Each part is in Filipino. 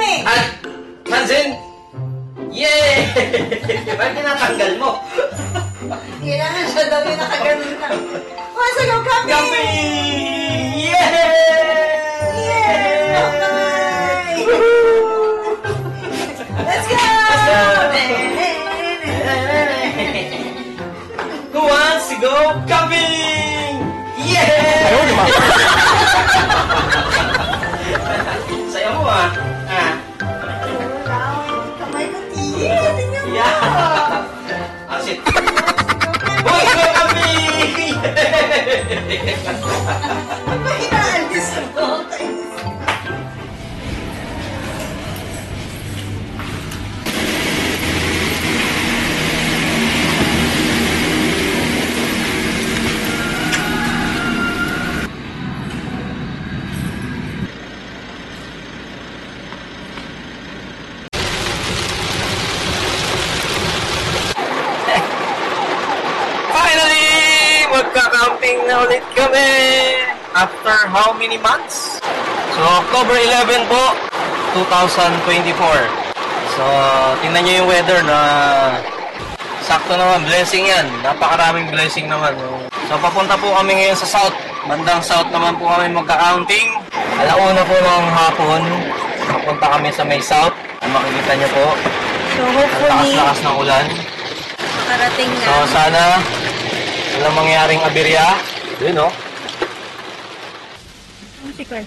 kami! At, Hansen! Yay! Bakit tinatanggal mo? Kailangan siya daw yung nakaganon lang. Once again, kami! Kami! Yay! Yay! Let's go! Who wants to go camping? Yay! Ayaw naman. Sayo mo ah. Kamay ko, tiyo! Tingnan mo! Yeah. Ah, shit. Boy, go camping! May inaalis mo. Finally! Magka-camping na ulit kami! After how many months? So, October 11 po, 2024. So, tingnan nyo yung weather na sakto naman, blessing yan. Napakaraming blessing naman. So, papunta po kami ngayon sa south. Bandang south naman po kami magka-camping. Alauna po ng hapon, papunta kami sa may south. Makikita nyo po, So, ang hopefully, lakas-lakas ng ulan. makarating na. So, sana walang mangyaring aberya. Yun, no? Si Kwan,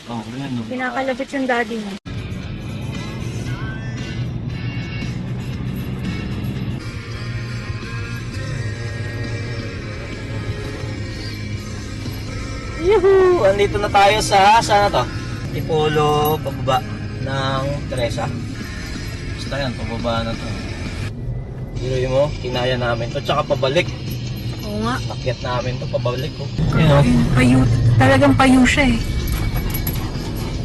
Oh, yun, no? pinakalabit yung daddy mo. Yuhu! Andito na tayo sa, saan na to? Tipolo, pababa ng Teresa. Basta yan, pababa na to. Hiroy mo, kinaya namin to. Tsaka pabalik. Oo nga. Akyat namin to, pabalik ko. Yun, no? Payu, talagang payu siya eh.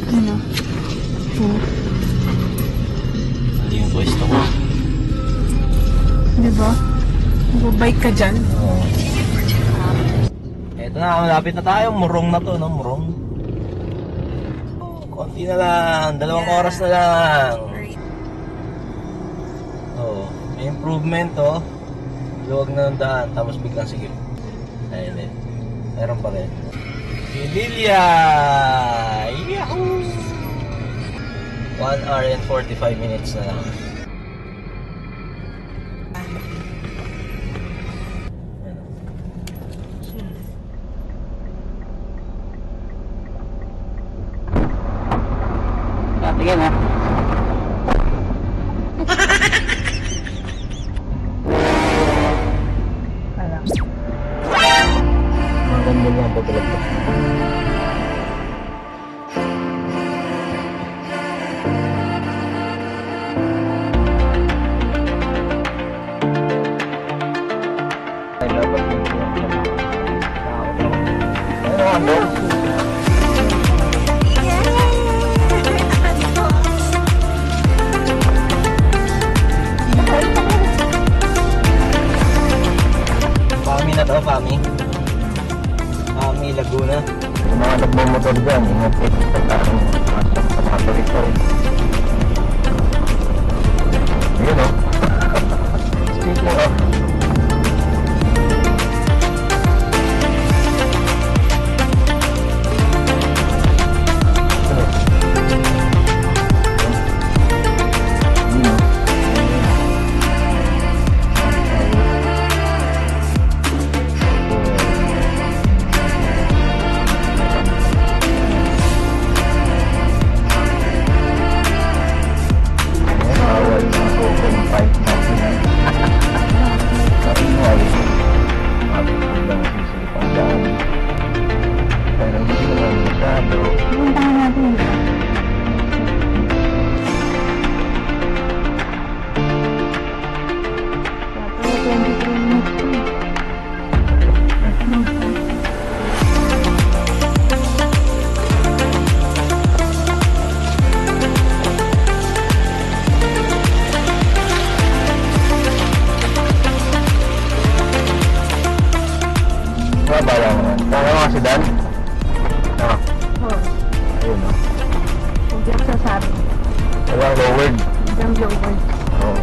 Ano? Hindi yung pwesto ko. Diba? Bike ka dyan. Oo. Eto na, malapit na tayo. Murong na to, no? Murong. Konti na lang. 2 oras na lang. Oo. May improvement, oh. Luwag na ng daan, tapos biglang sige. Ayun eh. Meron pa rin. Pinilya! Yahoo! 1 hour and 45 minutes na lang. Tingin ha. Maganda nga po talaga. Ay, dapat yung ano? Pami na to, Pami. Pami, Laguna. Yung mga nagmamotor dyan, ingat po sa pagkain sa mga turito. Yun o. Speaking of, sedan? Oo. Ayun o. Huwag yung sasabi. Walang lowered. Hanggang lower. Oo.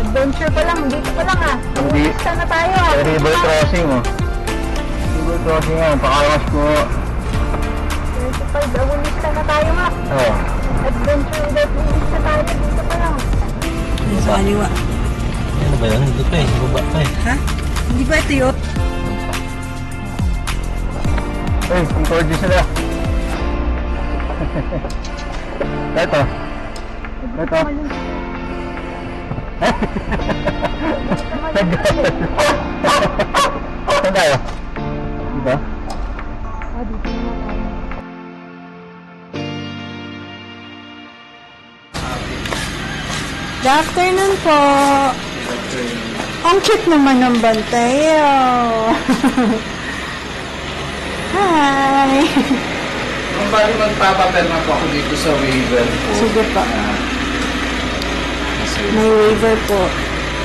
Adventure pa lang, dito pa lang ah. Hindi. Basta na tayo ah. Sa river crossing, oh. River crossing yan, pakawas ko. 25, awulista na tayo nga. Oo. Adventure without limits na tayo, dito pa lang. Sa kaliwa. Ano ba yun? Hindi pa eh. Baba pa eh. Ha? Hindi ba ito yun? Hey, encourage sila. Ito. Ito. Saan tayo? Diba? Ah, dito na tayo. Good afternoon po. Ang cute naman ng bantay. Hi. Kung bali magpapaperma po ako dito sa waiver po. Sige po. Kasi May waiver po.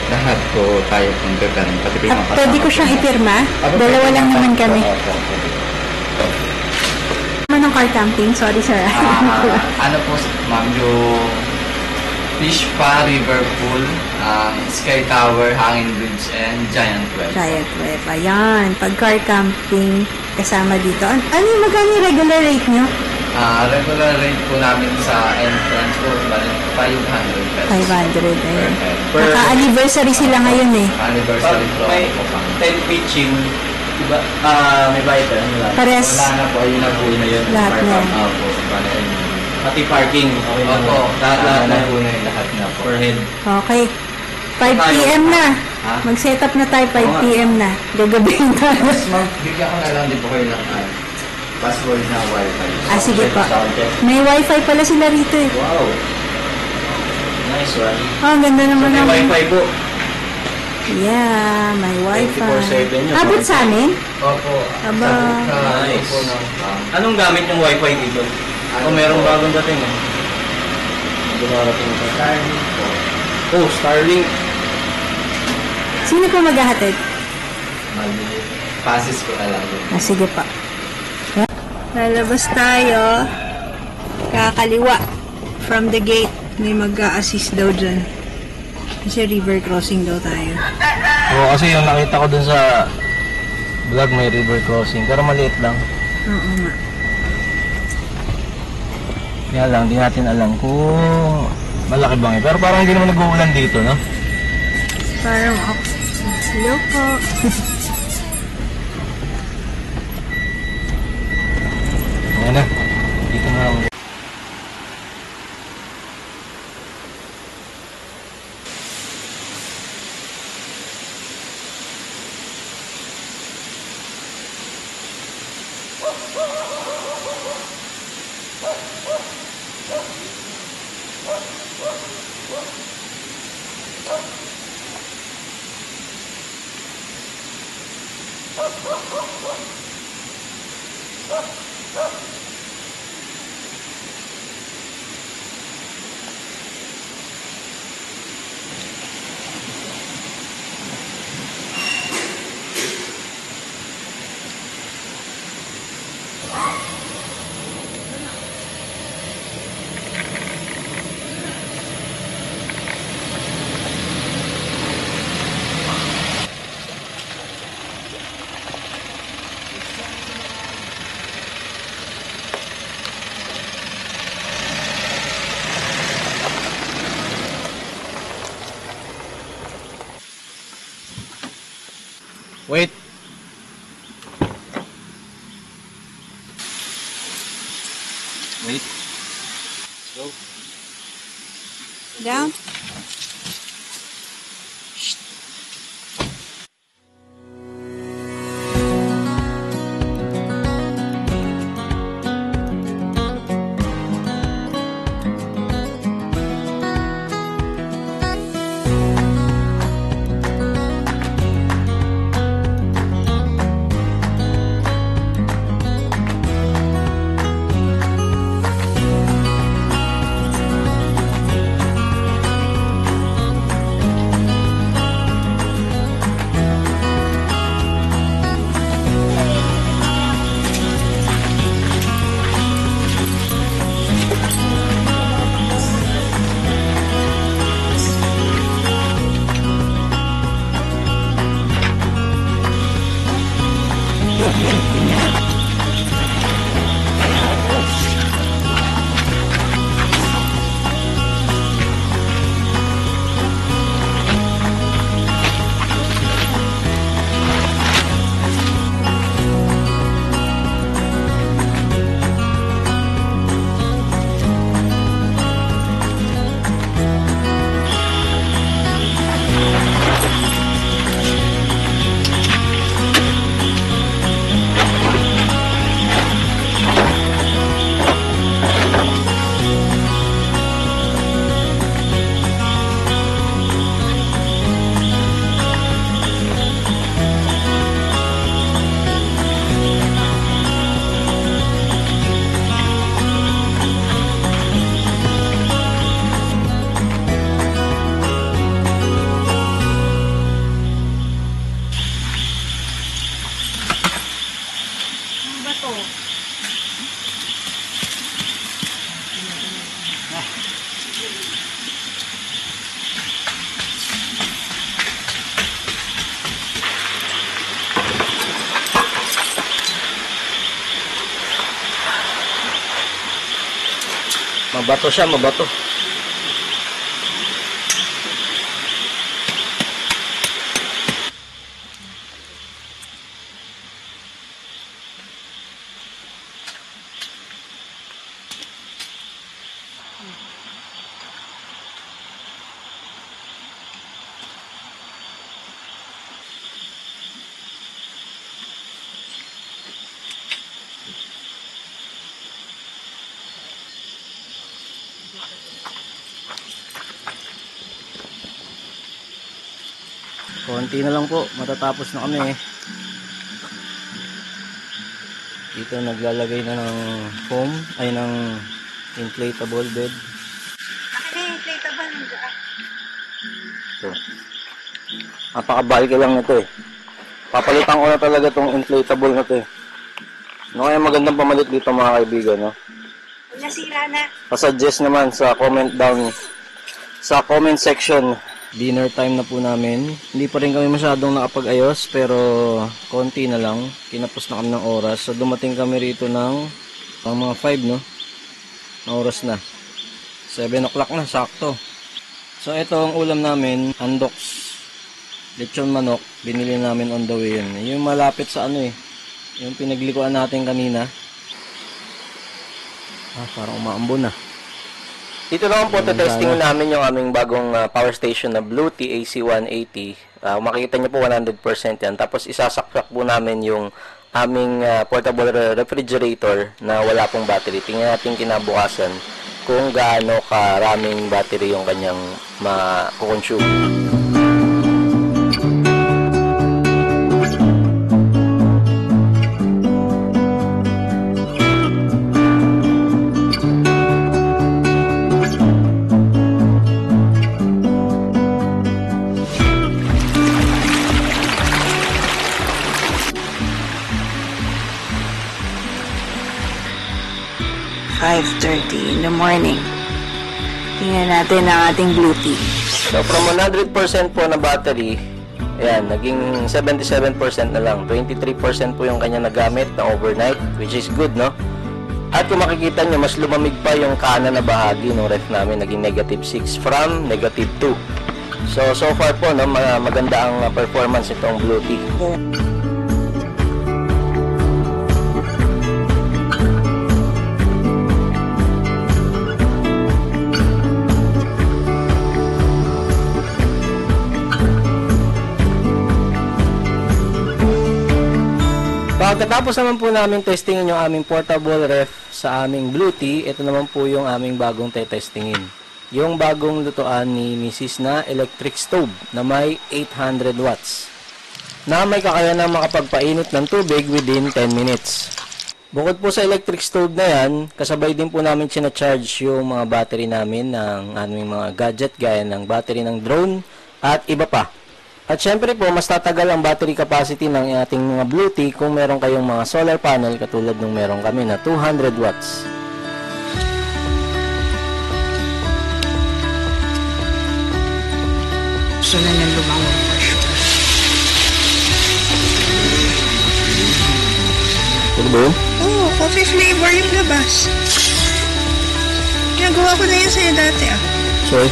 lahat po tayo pong preparing, pati po yung At pwede ko siyang ipirma? Dalawa lang naman kami. Ano ng car camping? Sorry sir. Ano po, ma'am, yung Fish Pa, River Pool, Sky Tower, Hanging Bridge, and Giant Well. Giant Web. Ayan. Pag car camping, kasama dito. Ano yung magkano yung regular rate nyo? Regular rate po namin sa entrance po, bali 500 pesos. 500. Per Ayan. head. Naka-anniversary sila ngayon eh. Anniversary Pag promo may po kami. 10 pitching, diba? May bayad ka. Wala. Pares. Wala na po, yun na po Yun na yun. Lahat na. Opo, bali. Pati parking. Okay na. Opo, Lahat lahat na. na po na yun, lahat na po. Per head. Okay. 5 p.m. na. Ha? Mag-set up na tayo 5 p.m. na. Gagabihin tayo. Mas bigyan ko na lang din po kayo ng password na wifi. Ah, sige po. Sound check. May wifi pala sila rito eh. Wow. Nice one. Oh, ang ganda naman May ng... wifi po. Yeah, may wifi. 24/7 yun. Abot sa amin? Opo. Aba. Nice. Po ng, Anong gamit yung wifi dito? Ano Merong po? bagong dating eh. Dumarating ka. Starlink po. Oh, Starlink. Sino po maghahatid? Mali. Passes ko na lang din. Ah, sige pa. Lalabas tayo. Kakaliwa. From the gate. May mag-a-assist daw dyan. Kasi river crossing daw tayo. Oo, kasi yung nakita ko dun sa vlog may river crossing. Pero maliit lang. Oo nga. Kaya lang, di natin alam kung malaki bang eh. Pero parang hindi naman nag-uulan dito, no? Parang hello po. Ayan na. Dito na lang. Wait. Wait. Go. Down. Ano ba to? Mabato siya, mabato. Konti na lang po, matatapos na kami. Dito naglalagay na ng foam, ay ng inflatable bed. Akin na inflatable nandiyan. Ito. Napakabalki lang nito eh. Papalitan ko na talaga tong inflatable na to eh. Ano kaya magandang pamalit dito mga kaibigan, no? Nasira na. Pasuggest naman sa comment down, sa comment section. Dinner time na po namin. Hindi pa rin kami masyadong nakapag-ayos, pero konti na lang. Kinapos na kami ng oras. So dumating kami rito ng mga 5, no? Na oras na. 7 o'clock na, sakto. So ito ang ulam namin, andoks. Lechon manok, binili namin on the way yun. Yung malapit sa ano eh. Yung pinaglikuan natin kanina. Parang umaambon na. Dito naman po, testing namin yung aming bagong power station na Blue TAC 180. Makikita nyo po 100% yan. Tapos isasaksak po namin yung aming portable refrigerator na wala pong battery. Tingnan natin kinabukasan kung gaano karaming battery yung kanyang ma-consume. In the morning. Tingnan natin ang ating blue tea. So from 100% po na battery, ayan, naging 77% na lang. 23% po yung kanya nagamit na overnight, which is good, no? At kung makikita nyo, mas lumamig pa yung kanan na bahagi ng ref namin, naging -6 from -2. So far po, no, maganda ang performance itong blue tea. Pagkatapos naman po namin testingin yung aming portable ref sa aming blue tea, ito naman po yung aming bagong testingin. Yung bagong lutuan ni Mrs. na electric stove na may 800 watts. Na may kakayanang makapagpainit ng tubig within 10 minutes. Bukod po sa electric stove na yan, kasabay din po namin sinacharge yung mga battery namin ng aming mga gadget gaya ng battery ng drone at iba pa. At syempre po, mas tatagal ang battery capacity ng ating mga blue tea kung meron kayong mga solar panel katulad nung meron kami na 200 watts. So na nang lumangon pa siya. doon? Oo, coffee flavor yung labas. Nagawa ko na yan sa'yo dati ah. Sorry.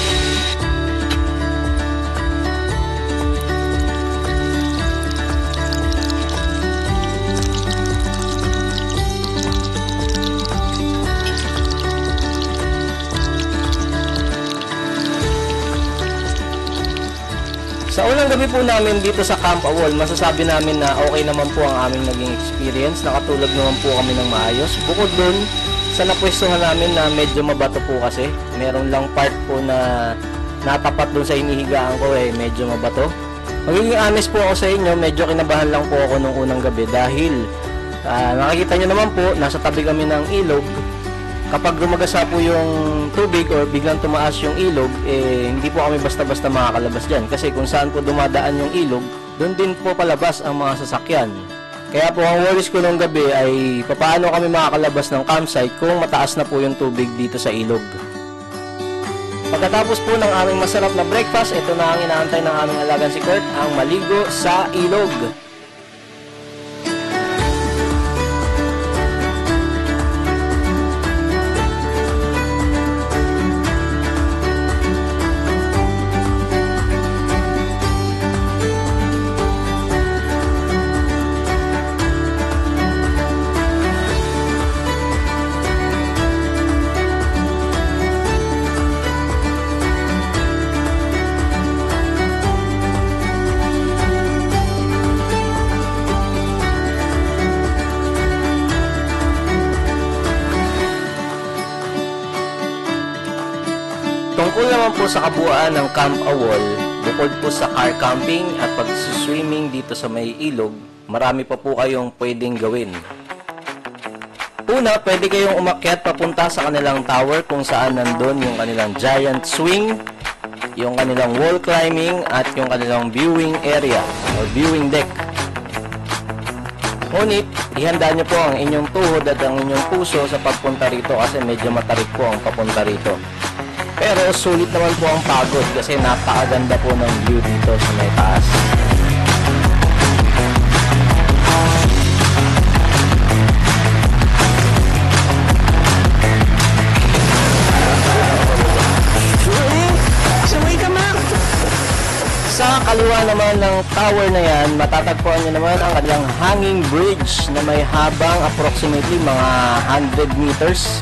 Sa unang gabi po namin dito sa Camp Awol, masasabi namin na okay naman po ang aming naging experience. Nakatulog naman po kami ng maayos. Bukod dun, sa napwestuhan namin na medyo mabato po kasi. Meron lang part po na natapat dun sa inihigaan ko medyo mabato. Magiging honest po ako sa inyo, medyo kinabahan lang po ako nung unang gabi dahil nakikita nyo naman po, nasa tabi kami ng ilog. Kapag rumagasa po yung tubig or biglang tumaas yung ilog, hindi po kami basta-basta makakalabas dyan. Kasi kung saan po dumadaan yung ilog, doon din po palabas ang mga sasakyan. Kaya po ang worries ko nung gabi ay paano kami makakalabas ng campsite kung mataas na po yung tubig dito sa ilog. Pagkatapos po ng aming masarap na breakfast, ito na ang inaantay ng aming alagang si Kurt, ang maligo sa ilog. Tungkol naman po sa kabuuan ng Camp Awol, bukod po sa car camping at pag-swimming dito sa may ilog, marami pa po kayong pwedeng gawin. Una, pwede kayong umakyat papunta sa kanilang tower kung saan nandun yung kanilang giant swing, yung kanilang wall climbing at yung kanilang viewing area or viewing deck. Ngunit, ihanda nyo po ang inyong tuhod at ang inyong puso sa pagpunta rito kasi medyo matarik po ang papunta rito. Pero sulit naman po ang pagod kasi napakaganda po ng view dito sa may taas. Sumay ka, Mac! Sa kaliwa naman ng tower na yan, matatagpuan nyo naman ang kanilang hanging bridge na may habang approximately mga 100 meters.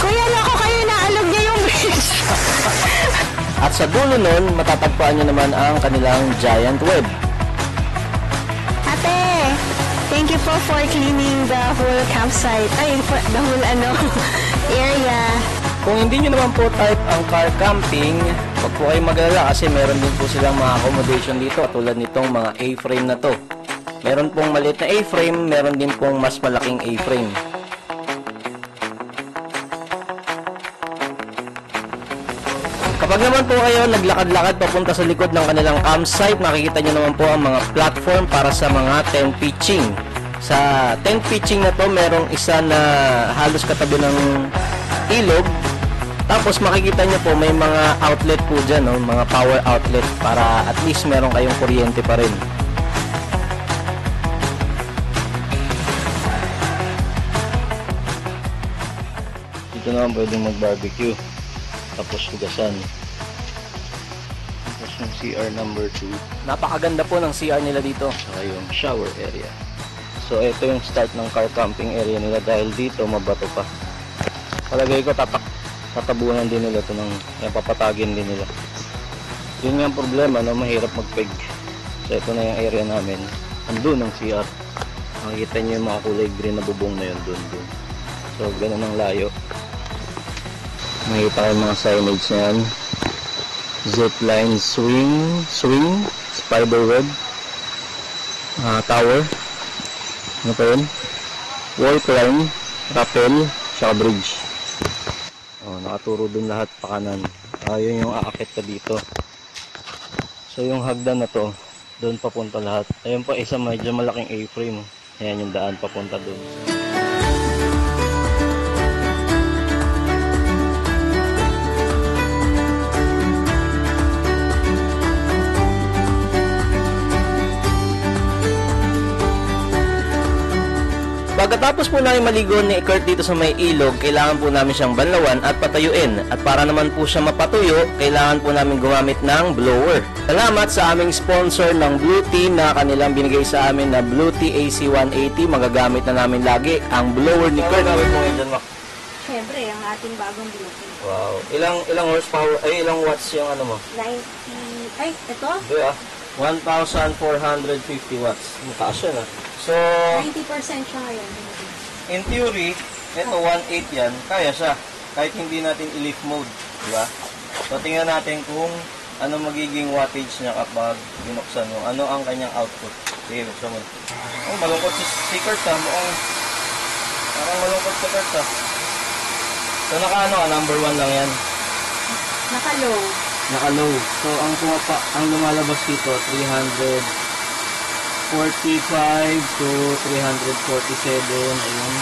Kuya, naku kayo, naalog niya yung bridge. At sa dulo nun, matatagpuan nyo naman ang kanilang giant web. Ate, thank you po for cleaning the whole campsite. Ay, the whole area. Kung hindi nyo naman po type ang car camping, wag po kayo mag-alala kasi meron din po silang mga accommodation dito tulad nitong mga A-frame na to. Meron pong maliit na A-frame, meron din pong mas malaking A-frame. Kapag naman po kayo naglakad-lakad papunta sa likod ng kanilang campsite, makikita nyo naman po ang mga platform para sa mga tent pitching. Sa tent pitching na to, merong isa na halos katabi ng ilog. Tapos makikita nyo po may mga outlet po dyan, no? Mga power outlet para at least meron kayong kuryente pa rin. Dito naman pwedeng mag-barbecue. Tapos hugasan. Tapos yung CR number 2. Napakaganda po ng CR nila dito. Saka yung shower area. So ito yung start ng car camping area nila dahil dito mabato pa. Palagay ko tatabunan din nila ito ng papatagin din nila. Yun nga ang problema, no? Mahirap mag-peg. So ito na yung area namin. Andun ang CR. Makikita nyo yung mga kulay green na bubong na yun dun. So ganun ang layo. Makikita kayo mga signage na yan. Zipline swing, spiderweb, tower, ano pa yun? Wall climb, rappel, saka bridge. Nakaturo dun lahat pa kanan. Yun yung aakit ka dito. So yung hagdan na to, doon papunta lahat. Ayun pa isa medyo malaking A-frame. Ayan yung daan papunta dun. Pagkatapos po namin maligo ni Kurt dito sa may ilog, kailangan po namin siyang banlawan at patuyuin. At para naman po siya mapatuyo, kailangan po namin gumamit ng blower. Salamat sa aming sponsor ng Blue Tea na kanilang binigay sa amin na Blue Tea AC180. Magagamit na namin lagi ang blower ni Kurt. Siyempre, ang ating bagong beauty. Wow. Ilang horsepower, ay ilang watts yung ano mo? 90, ay, ito? Ito 1,450 watts. Mataas yun So, 90% siya ngayon. in theory, ito 1.8 yan, kaya siya. Kahit hindi natin i-lift mode, di ba? So, tingnan natin kung ano magiging wattage niya kapag binuksan mo. Ano ang kanyang output. Sige, buksan mo. Oh, malungkot si Kurt Mukhang parang malungkot si Kurt So, number 1 lang yan. Naka-low. Naka-low. So, ang lumalabas dito, 345 to 347, ayun,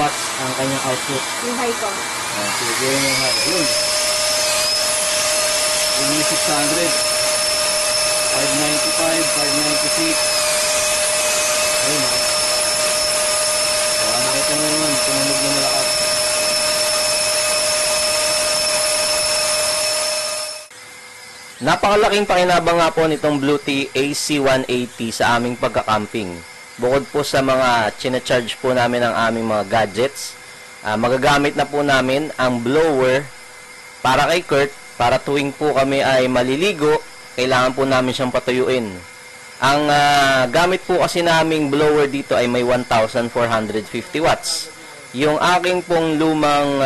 watts ang kanyang output. Yung high ko. Sige, ayun. 600, 595, 596. Ayun So, nakita mo naman, tumunog na malakas. Napakalaking pakinabang nga po nitong Blue Tea AC180 sa aming pagka-camping. Bukod po sa mga chine-charge po namin ang aming mga gadgets, magagamit na po namin ang blower para kay Kurt, para tuwing po kami ay maliligo, kailangan po namin siyang patuyuin. Ang gamit po kasi naming blower dito ay may 1,450 watts. Yung aking pong lumang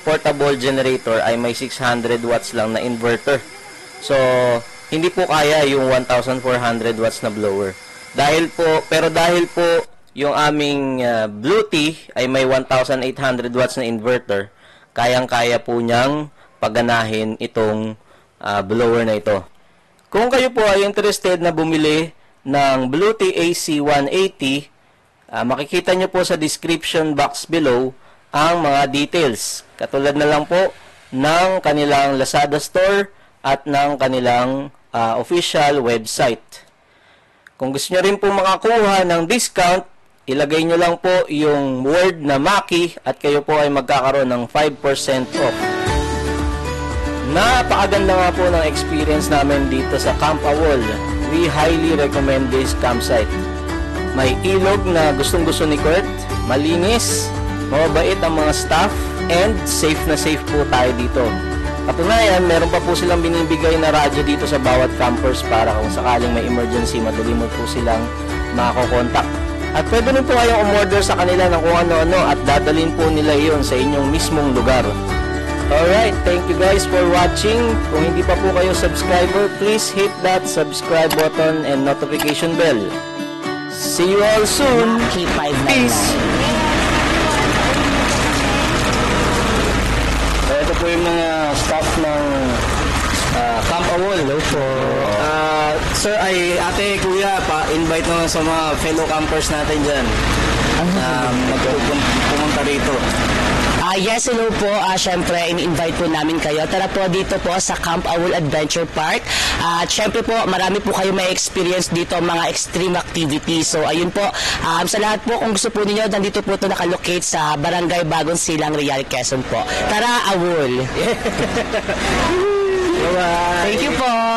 portable generator ay may 600 watts lang na inverter. So, hindi po kaya yung 1,400 watts na blower. Dahil po yung aming Blue Tea ay may 1,800 watts na inverter, kayang-kaya po niyang paganahin itong blower na ito. Kung kayo po ay interested na bumili ng Blue Tea AC180, makikita nyo po sa description box below ang mga details. Katulad na lang po ng kanilang Lazada store at ng kanilang official website. Kung gusto nyo rin po makakuha ng discount, ilagay nyo lang po yung word na Maki at kayo po ay magkakaroon ng 5% off. Napakaganda nga po ng experience namin dito sa Camp Awol. We highly recommend this campsite. May ilog na gustong-gusto ni Kurt, malinis, mabait ang mga staff, and safe na safe po tayo dito. Katunayan, meron pa po silang binibigay na radyo dito sa bawat campers para kung sakaling may emergency, madali mo po silang makakokontak. At pwede rin po kayong umorder sa kanila ng kung ano-ano at dadalhin po nila iyon sa inyong mismong lugar. Alright, thank you guys for watching. Kung hindi pa po kayo subscriber, please hit that subscribe button and notification bell. See you all soon. Peace. Ito po yung mga staff ng Camp Awol. Hello po. Sir, ate, kuya, pa-invite naman sa mga fellow campers natin dyan. Pumunta rito. Yes, hello po. Siyempre, in-invite po namin kayo. Tara po dito po sa Camp Awol Adventure Park. At siyempre po, marami po kayo may experience dito, mga extreme activities. So, ayun po. Sa lahat po, kung gusto po ninyo, nandito po ito nakalocate sa Barangay Bagong Silang, Real, Quezon po. Tara, Awol! Bye-bye! Thank you po!